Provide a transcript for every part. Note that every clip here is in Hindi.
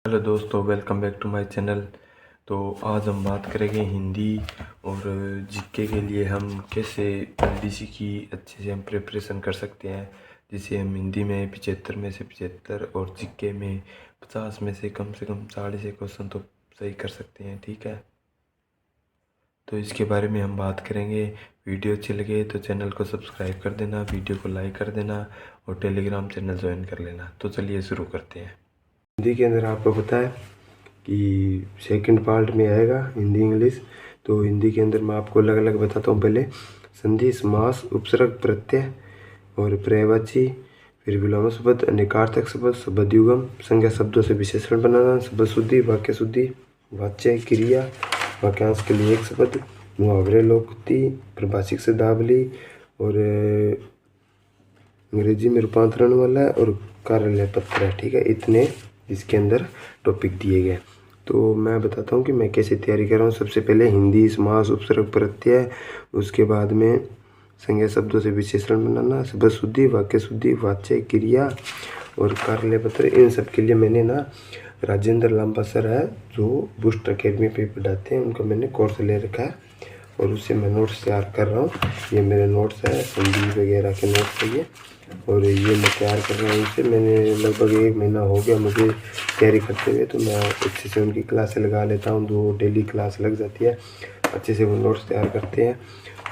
हेलो दोस्तों, welcome back to my channel. तो आज हम बात करेंगे हिंदी और जीके के लिए हम कैसे एलडीसी की अच्छे से हम प्रिपरेशन कर सकते हैं, जिससे हम हिंदी में 75 में से 75 और जीके में 50 में से कम 40 क्वेश्चन तो सही कर सकते हैं। ठीक है, तो इसके बारे में हम बात करेंगे। वीडियो अच्छी लगे तो चैनल को सब्सक्राइब कर देना, वीडियो को लाइक कर देना और टेलीग्राम चैनल ज्वाइन कर लेना। तो चलिए शुरू करते हैं। हिंदी के अंदर आपको पता है कि सेकंड पार्ट में आएगा हिंदी इंग्लिश। तो हिंदी के अंदर मैं आपको अलग अलग बताता हूँ। पहले संधि, समास, उपसर्ग, प्रत्यय और पर्यायवाची, फिर विलोम शब्द, अनेकार्थक शब्द, शब्द युगम, संज्ञा शब्दों से विशेषण बनाना, शब्द शुद्धि, वाक्य शुद्धि, वाच्य क्रिया, वाक्यांश के लिए एक शब्द, मुहावरे, लोकोक्ति, प्रभाषिक शब्दावली और अंग्रेजी में रूपांतरण वाला है और कार्यालय पत्र है। ठीक है, इतने इसके अंदर टॉपिक दिए गए। तो मैं बताता हूँ कि मैं कैसे तैयारी कर रहा हूँ। सबसे पहले हिंदी, समास, उपसर्ग, प्रत्यय, उसके बाद में संज्ञा शब्दों से विशेषण बनाना, शब्द शुद्धि, वाक्य शुद्धि, वाच्य क्रिया और कार्यालय पत्र। इन सब के लिए मैंने ना राजेंद्र लांबा सर है जो बूस्ट अकेडमी पे पढ़ाते हैं, उनका मैंने कोर्स ले रखा है और उससे मैं नोट्स तैयार कर रहा हूँ। ये मेरे नोट्स है, संधि वगैरह के नोट्स है ये, और ये मैं तैयार कर रहा हूँ। इससे मैंने लगभग 1 महीना हो गया मुझे तैयारी करते हुए। तो मैं अच्छे से उनकी क्लासें लगा लेता हूँ, 2 डेली क्लास लग जाती है। अच्छे से वो नोट्स तैयार करते हैं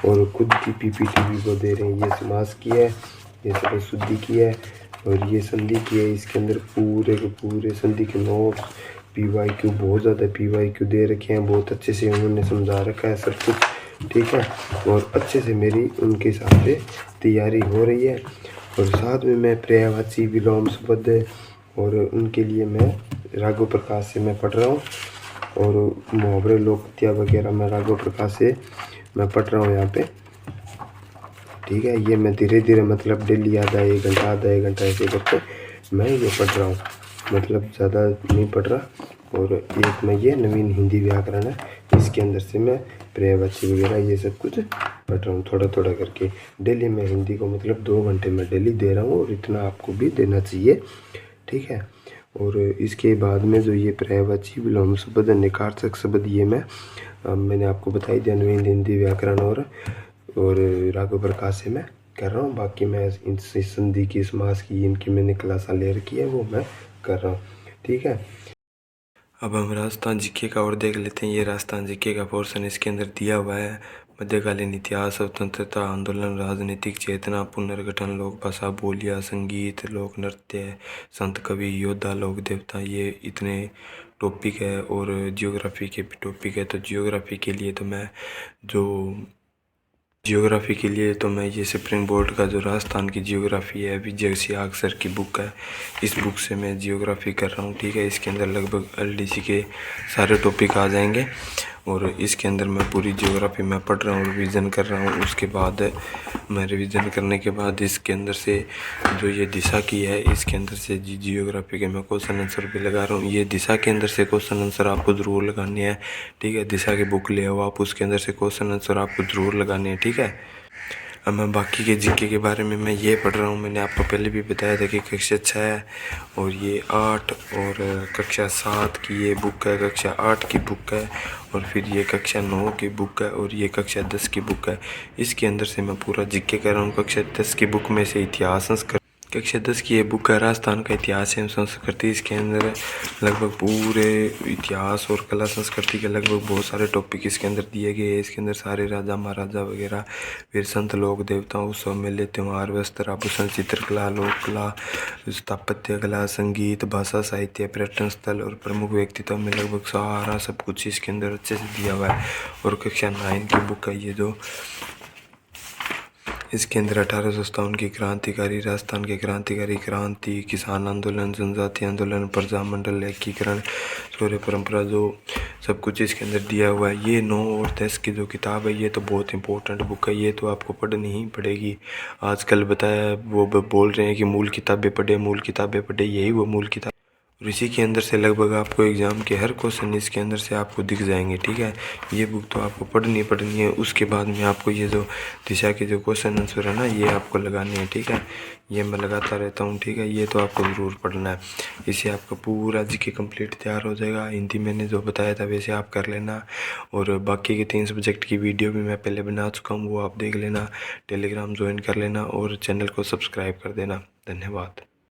और खुद की पीपीटी भी वो दे रहे हैं। ये समास की है, ये शब्द शुद्धि की है और ये संधि की है। इसके अंदर पूरे के पूरे संधि के नोट्स, पीवाईक्यू, बहुत ज़्यादा पीवाईक्यू दे रखे हैं। बहुत अच्छे से उन्होंने समझा रखा है सब कुछ। ठीक है, और अच्छे से मेरी उनके हिसाब से तैयारी हो रही है। और साथ में मैं पर्यायवाची, विलोम शब्द और उनके लिए मैं राघव प्रकाश से मैं पढ़ रहा हूँ और मुहावरे, लोकोक्तियाँ वगैरह मैं राघव प्रकाश से मैं पढ़ रहा हूँ यहाँ पे। ठीक है, ये मैं धीरे धीरे मतलब डेली आधा 1 घंटा आधा 1 घंटा ऐसे करके मैं ये पढ़ रहा हूँ, मतलब ज़्यादा नहीं पढ़ रहा। और एक मैं ये नवीन हिंदी व्याकरण है, इसके अंदर से मैं पर्यायवाची वगैरह ये सब कुछ पढ़ रहा हूँ थोड़ा थोड़ा करके। डेली मैं हिंदी को मतलब 2 घंटे में डेली दे रहा हूँ और इतना आपको भी देना चाहिए। ठीक है, और इसके बाद में जो ये पर्यायवाची, विलोम शब्द, निकार्थक शब्द, ये मैंने आपको बताई दिया नवीन हिंदी व्याकरण और राघव प्रकाश से मैं कर रहा हूँ। बाकी मैं इनसे संधि की, समास की, इनकी मैंने क्लासा ले रखी है, वो मैं कर रहा हूँ। ठीक है, अब हम राजस्थान जीके का और देख लेते हैं। ये राजस्थान जीके का पोर्शन इसके अंदर दिया हुआ है। मध्यकालीन इतिहास, स्वतंत्रता आंदोलन, राजनीतिक चेतना, पुनर्गठन, लोक भाषा, बोलियाँ, संगीत, लोक नृत्य, संत कवि, योद्धा, लोक देवता, ये इतने टॉपिक है। और जियोग्राफी के भी टॉपिक है। तो जियोग्राफी के लिए तो मैं ये सुप्रीम बोर्ड का जो राजस्थान की जियोग्राफी है, विजय सियाग सर की बुक है, इस बुक से मैं जियोग्राफी कर रहा हूँ। ठीक है, इसके अंदर लगभग एलडीसी के सारे टॉपिक आ जाएंगे और इसके अंदर मैं पूरी जियोग्राफी में पढ़ रहा हूँ, रिवीजन कर रहा हूँ। उसके बाद मैं रिवीजन करने के बाद इसके अंदर से जो ये दिशा की है, इसके अंदर से जियोग्राफी के मैं क्वेश्चन आंसर भी लगा रहा हूँ। ये दिशा के अंदर से क्वेश्चन आंसर आपको ज़रूर लगाने हैं। ठीक है, दिशा की बुक ले आओ आप, उसके अंदर से क्वेश्चन आंसर आपको ज़रूर लगाने हैं। ठीक है, अब मैं बाकी के जीके के बारे में मैं ये पढ़ रहा हूँ। मैंने आपको पहले भी बताया था कि कक्षा 6 और ये 8 और कक्षा 7 की ये बुक है, कक्षा 8 की बुक है और फिर ये कक्षा 9 की बुक है और ये कक्षा 10 की बुक है। इसके अंदर से मैं पूरा जीके कर रहा हूँ। कक्षा 10 की बुक में से इतिहास, संस्कृत, कक्षा 10 की ये बुक है राजस्थान का इतिहास एवं संस्कृति। इसके अंदर लगभग पूरे इतिहास और कला संस्कृति के लगभग बहुत सारे टॉपिक इसके अंदर दिए गए हैं। इसके अंदर सारे राजा महाराजा वगैरह, फिर संत, लोक देवताओं, उत्सव, मेले, त्योहार, वस्त्र, आभूषण, चित्रकला, लोक कला, स्थापत्य कला, संगीत, भाषा, साहित्य, पर्यटन स्थल और प्रमुख व्यक्तित्व में लगभग सारा सब कुछ इसके अंदर अच्छे से दिया हुआ है। और कक्षा 9 की बुक है ये जो, इसके अंदर 1857 की क्रांतिकारी, राजस्थान के क्रांतिकारी, क्रांति, किसान आंदोलन, जनजाति आंदोलन, प्रजामंडल, एकीकरण, शौर्य परंपरा, जो सब कुछ इसके अंदर दिया हुआ है। ये 9 और 10 की जो किताब है, ये तो बहुत इंपॉर्टेंट बुक है, ये तो आपको पढ़नी ही पड़ेगी। आजकल बताया वो बोल रहे हैं कि मूल किताबें पढ़े, मूल किताबें पढ़े, यही वो मूल किताब। और इसी के अंदर से लगभग आपको एग्ज़ाम के हर क्वेश्चन इसके अंदर से आपको दिख जाएंगे। ठीक है, ये बुक तो आपको पढ़नी है। उसके बाद में आपको ये जो दिशा के जो क्वेश्चन आंसर है ना, ये आपको लगाने हैं। ठीक है, ये मैं लगाता रहता हूँ। ठीक है, ये तो आपको ज़रूर पढ़ना है। इससे आपका पूरा जीके कंप्लीट तैयार हो जाएगा। हिंदी मैंने जो बताया था वैसे आप कर लेना, और बाकी के 3 सब्जेक्ट की वीडियो भी मैं पहले बना चुका हूँ, वो आप देख लेना। टेलीग्राम ज्वाइन कर लेना और चैनल को सब्सक्राइब कर देना। धन्यवाद।